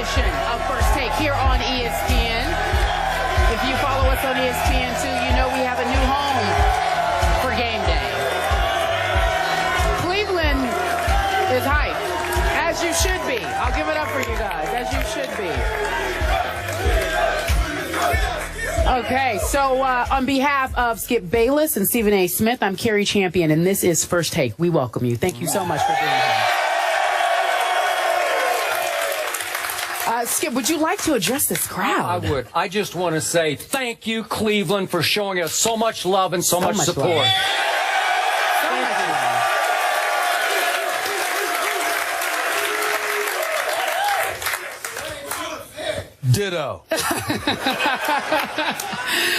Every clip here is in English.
edition of First Take here on ESPN. If you follow us on ESPN2, you know we have a new home for game day. Cleveland is hyped, as you should be. I'll give it up for you guys, as you should be. Okay, so on behalf of Skip Bayless and Stephen A. Smith, I'm Carrie Champion, and this is First Take. We welcome you. Thank you so much for being here. Skip, would you like to address this crowd? I would. I just want to say thank you, Cleveland, for showing us so much love and so much support. Love. Ditto.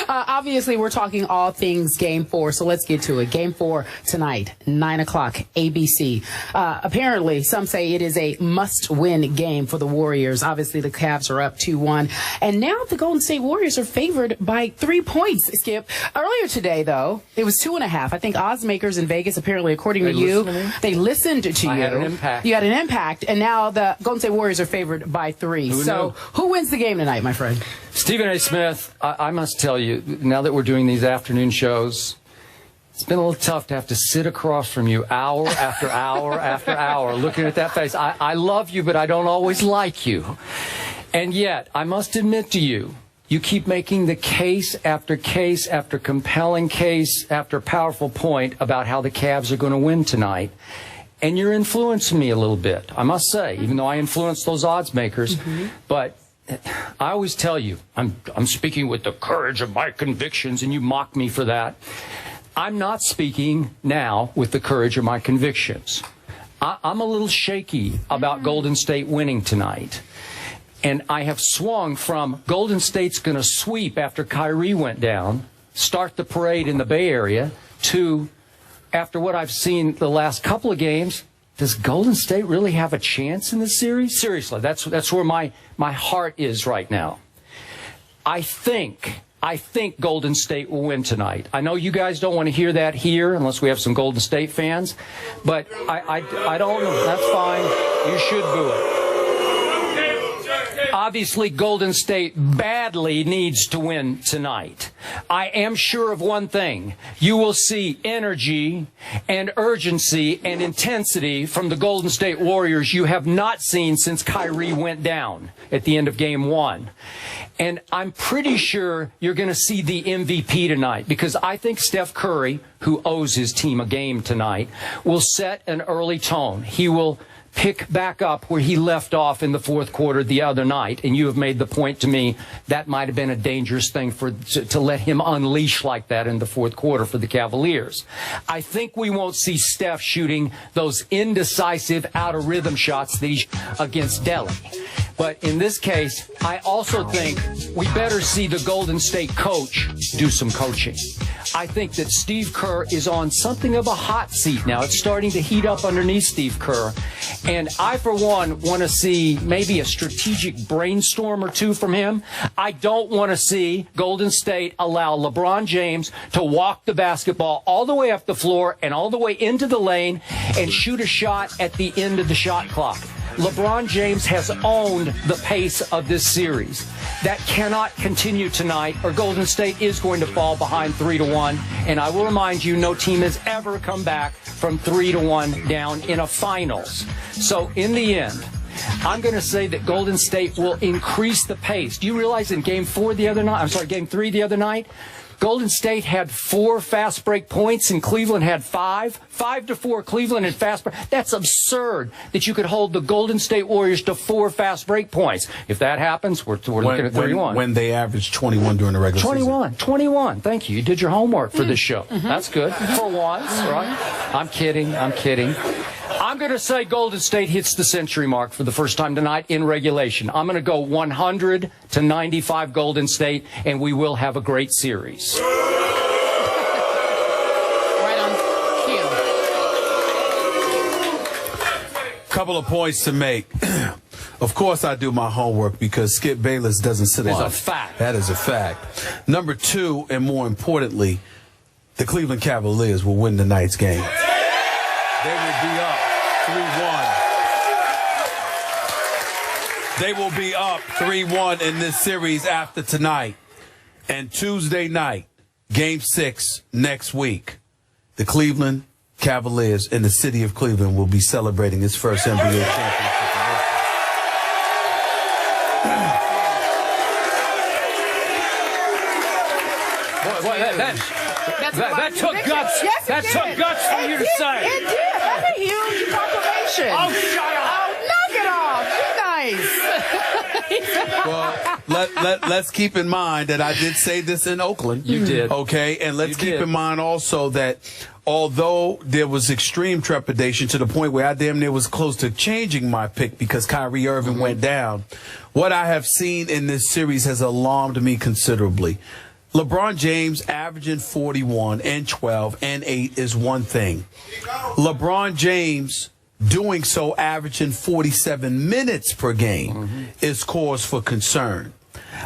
Obviously, we're talking all things Game 4, so let's get to it. Game 4 tonight, 9 o'clock, ABC. Apparently, some say it is a must-win game for the Warriors. Obviously, the Cavs are up 2-1. And now the Golden State Warriors are favored by 3 points, Skip. Earlier today, though, it was 2.5. I think oddsmakers in Vegas, apparently, according to you, they listened to you. I had an impact. You had an impact, and now the Golden State Warriors are favored by 3. Who wins the game tonight, my friend? Stephen A. Smith, I must tell you, now that we're doing these afternoon shows, it's been a little tough to have to sit across from you hour after hour after hour looking at that face. I love you, but I don't always like you. And yet, I must admit to you, you keep making the case after compelling case after powerful point about how the Cavs are going to win tonight. And you're influencing me a little bit, I must say, even though I influence those odds makers. But I always tell you, I'm speaking with the courage of my convictions, and you mock me for that. I'm not speaking now with the courage of my convictions. I'm a little shaky about Golden State winning tonight. And I have swung from Golden State's going to sweep after Kyrie went down, start the parade in the Bay Area, to, after what I've seen the last couple of games, does Golden State really have a chance in this series? Seriously, that's where my heart is right now. I think Golden State will win tonight. I know you guys don't want to hear that here unless we have some Golden State fans, but I don't know. That's fine. You should boo it. Obviously, Golden State badly needs to win tonight. I am sure of one thing. You will see energy and urgency and intensity from the Golden State Warriors you have not seen since Kyrie went down at the end of Game 1. And I'm pretty sure you're going to see the MVP tonight, because I think Steph Curry, who owes his team a game tonight, will set an early tone. He will pick back up where he left off in the fourth quarter the other night, and you have made the point to me that might have been a dangerous thing to let him unleash like that in the fourth quarter for the Cavaliers. I think we won't see Steph shooting those indecisive out-of-rhythm shots against Delhi. But in this case, I also think we better see the Golden State coach do some coaching. I think that Steve Kerr is on something of a hot seat now. It's starting to heat up underneath Steve Kerr. And I, for one, want to see maybe a strategic brainstorm or two from him. I don't want to see Golden State allow LeBron James to walk the basketball all the way up the floor and all the way into the lane and shoot a shot at the end of the shot clock. LeBron James has owned the pace of this series. That cannot continue tonight, or Golden State is going to fall behind 3-1. And I will remind you, no team has ever come back from 3-1 down in a finals. So in the end, I'm going to say that Golden State will increase the pace. Do you realize in Game 3 the other night, Golden State had 4 fast break points and Cleveland had 5. 5-4 Cleveland and fast break. That's absurd that you could hold the Golden State Warriors to 4 fast break points. If that happens, we're looking at 31. When they averaged 21 during the regular season. 21. Thank you. You did your homework for this show. That's good. For once, right? I'm kidding. I'm going to say Golden State hits the century mark for the first time tonight in regulation. I'm going to go 100-95 Golden State, and we will have a great series. Right on cue. Couple of points to make. Of course I do my homework because Skip Bayless doesn't sit on it. That's a fact. That is a fact. Number 2, and more importantly, the Cleveland Cavaliers will win tonight's game. They will be up 3-1. They will be up 3-1 in this series after tonight. And Tuesday night, Game 6 next week, the Cleveland Cavaliers in the city of Cleveland will be celebrating its first NBA championship. That took guts. Yes, that took guts for you to say. It did. That's a huge proclamation. Oh, shut up. Oh, knock it off. You nice. Well, let's keep in mind that I did say this in Oakland. You did. Okay, and let's keep in mind also that although there was extreme trepidation to the point where I damn near was close to changing my pick because Kyrie Irving went down, what I have seen in this series has alarmed me considerably. LeBron James averaging 41 and 12 and 8 is one thing. LeBron James doing so, averaging 47 minutes per game, is cause for concern.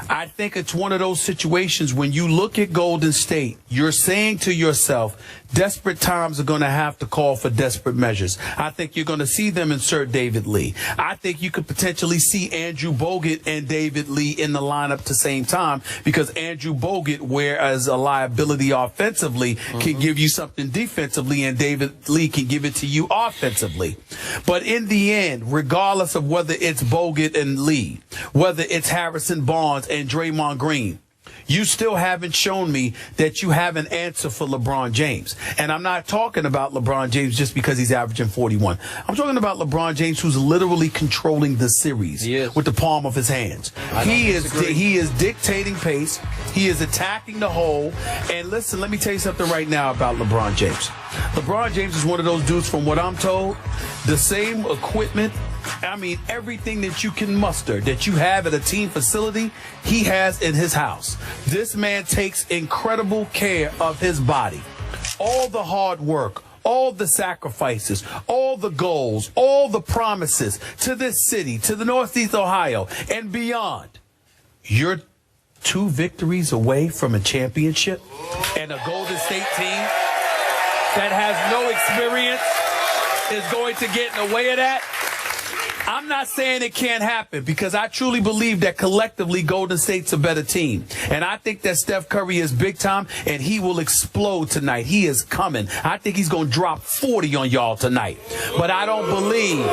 I think it's one of those situations when you look at Golden State, you're saying to yourself, desperate times are going to have to call for desperate measures. I think you're going to see them insert David Lee. I think you could potentially see Andrew Bogut and David Lee in the lineup at the same time because Andrew Bogut, whereas a liability offensively, can give you something defensively, and David Lee can give it to you offensively. But in the end, regardless of whether it's Bogut and Lee, whether it's Harrison Barnes and Draymond Green, you still haven't shown me that you have an answer for LeBron James. And I'm not talking about LeBron James just because he's averaging 41. I'm talking about LeBron James, who's literally controlling the series with the palm of his hands. He is dictating pace. He is attacking the hole. And listen, let me tell you something right now about LeBron James. LeBron James is one of those dudes, from what I'm told, the same equipment, I mean, everything that you can muster, that you have at a team facility, he has in his house. This man takes incredible care of his body. All the hard work, all the sacrifices, all the goals, all the promises to this city, to the Northeast Ohio, and beyond. You're 2 victories away from a championship, and a Golden State team that has no experience is going to get in the way of that. I'm not saying it can't happen, because I truly believe that collectively Golden State's a better team. And I think that Steph Curry is big time, and he will explode tonight. He is coming. I think he's going to drop 40 on y'all tonight. But I don't believe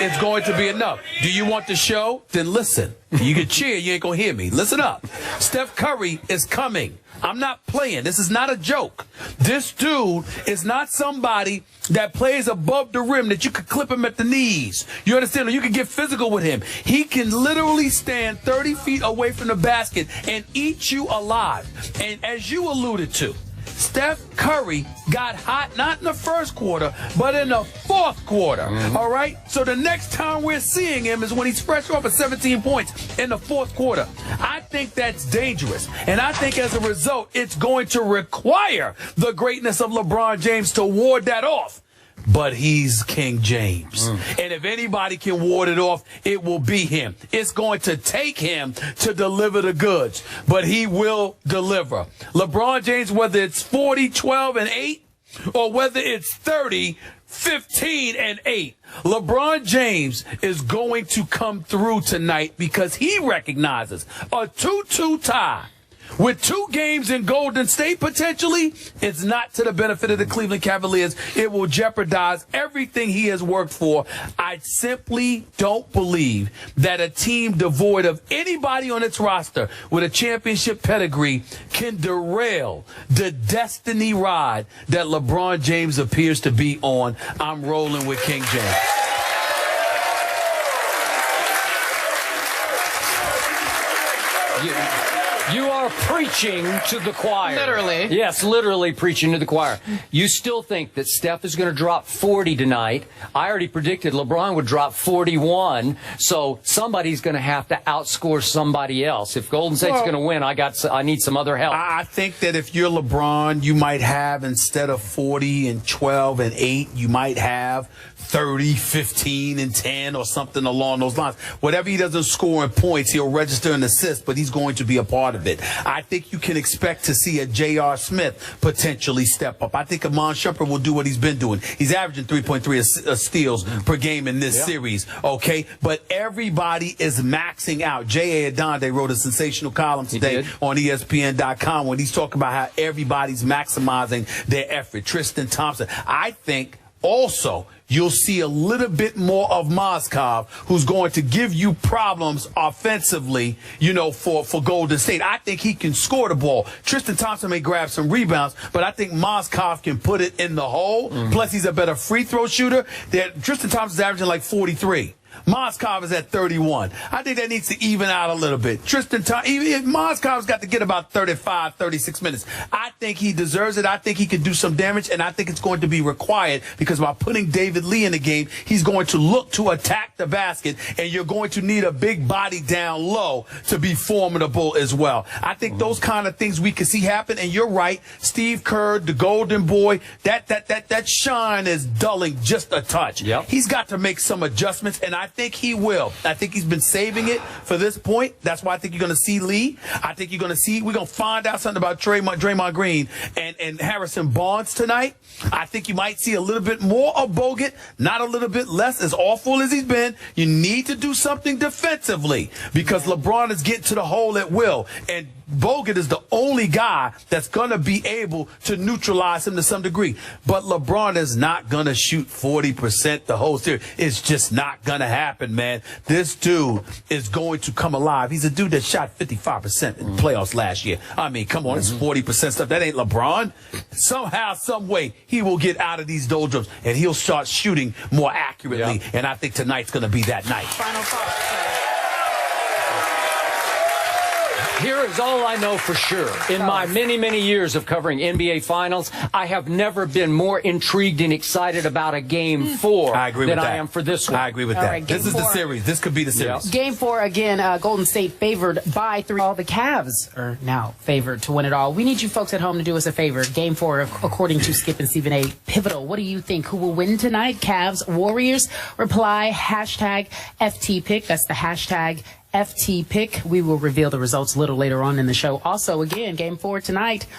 it's going to be enough. Do you want the show? Then listen. You can cheer. You ain't going to hear me. Listen up. Steph Curry is coming. I'm not playing. This is not a joke. This dude is not somebody that plays above the rim that you could clip him at the knees. You understand? Or you can get physical with him. He can literally stand 30 feet away from the basket and eat you alive. And as you alluded to, Steph Curry got hot not in the first quarter, but in the fourth quarter. All right? So the next time we're seeing him is when he's fresh off of 17 points in the fourth quarter. I think that's dangerous. And I think as a result, it's going to require the greatness of LeBron James to ward that off. But he's King James. And if anybody can ward it off, it will be him. It's going to take him to deliver the goods, but he will deliver. LeBron James, whether it's 40, 12, and 8, or whether it's 30, 15, and 8, LeBron James is going to come through tonight because he recognizes a 2-2 tie with 2 games in Golden State, potentially, it's not to the benefit of the Cleveland Cavaliers. It will jeopardize everything he has worked for. I simply don't believe that a team devoid of anybody on its roster with a championship pedigree can derail the destiny ride that LeBron James appears to be on. I'm rolling with King James. You are preaching to the choir. Literally. Yes, literally preaching to the choir. You still think that Steph is going to drop 40 tonight. I already predicted LeBron would drop 41, so somebody's going to have to outscore somebody else. If Golden State's going to win, I need some other help. I think that if you're LeBron, you might have, instead of 40 and 12 and 8, you might have 30, 15, and 10 or something along those lines. Whatever he doesn't score in points, he'll register an assist, but he's going to be a part of it. I think you can expect to see a J.R. Smith potentially step up. I think Amon Shumpert will do what he's been doing. He's averaging 3.3 steals per game in this series, okay? But everybody is maxing out. J.A. Adonde wrote a sensational column today on ESPN.com when he's talking about how everybody's maximizing their effort. Tristan Thompson. I think also you'll see a little bit more of Mozgov, who's going to give you problems offensively, you know, for Golden State. I think he can score the ball. Tristan Thompson may grab some rebounds, but I think Mozgov can put it in the hole. Plus, he's a better free throw shooter. Tristan Thompson's averaging like 43. Mozgov is at 31. I think that needs to even out a little bit. Mozgov's got to get about 35, 36 minutes. I think he deserves it. I think he could do some damage, and I think it's going to be required because by putting David Lee in the game, he's going to look to attack the basket, and you're going to need a big body down low to be formidable as well. I think those kind of things we can see happen, and you're right. Steve Kerr, the golden boy, that shine is dulling just a touch. He's got to make some adjustments, and I think he will. I think he's been saving it for this point. That's why I think you're going to see Lee. I think you're going to see, we're going to find out something about Draymond Green and Harrison Barnes tonight. I think you might see a little bit more of Bogut, not a little bit less. As awful as he's been, you need to do something defensively because LeBron is getting to the hole at will. And Bogut is the only guy that's going to be able to neutralize him to some degree. But LeBron is not going to shoot 40% the whole series. It's just not going to happen, man. This dude is going to come alive. He's a dude that shot 55% in the playoffs last year. I mean, come on, it's 40% stuff. That ain't LeBron. Somehow, some way, he will get out of these doldrums, and he'll start shooting more accurately. And I think tonight's going to be that night. Final thoughts. Here is all I know for sure. In my many, many years of covering NBA Finals, I have never been more intrigued and excited about a Game 4 than I am for this one. I agree with that. Right, this is the series. This could be the series. Game 4, again, Golden State favored by 3. All the Cavs are now favored to win it all. We need you folks at home to do us a favor. Game 4, according to Skip and Stephen A. Pivotal. What do you think? Who will win tonight? Cavs, Warriors? Reply, #FTPick. That's the hashtag FT pick. We will reveal the results a little later on in the show. Also, again, Game 4 tonight.